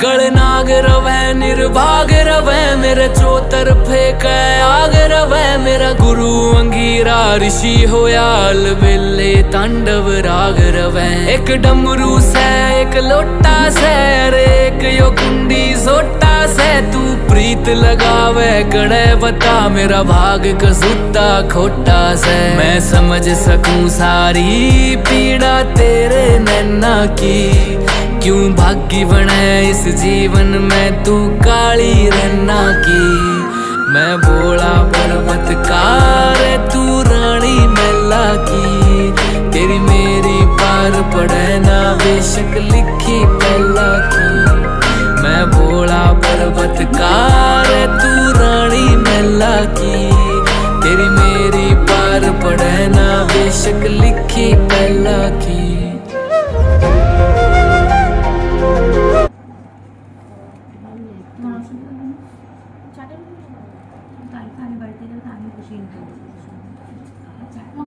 गलनाग रवै निर्भाग रवै मेरे चौतरफे कै आग रवै मेरा गुरु अंगीरा ऋषि होया अलबेले तांडव राग रवै एक डमरू से एक लोटा से अरे एक यो कुंडी सोटा से तू प्रीत लगावे कड़े बता मेरा भाग कसूता खोटा से मैं समझ सकूं सारी पीड़ा तेरे नैना की क्यों भागी बने इस जीवन में तू काली रन्ना की मैं भोला पर्वतकार तू रानी मैला की तेरी मेरी पार पड़े ना बेशक लिखी पहला की मैं भोला पर्वतकार तू रानी मैला की तेरी मेरी पार पड़े ना बेशक लिखी पहला की। Nasıl?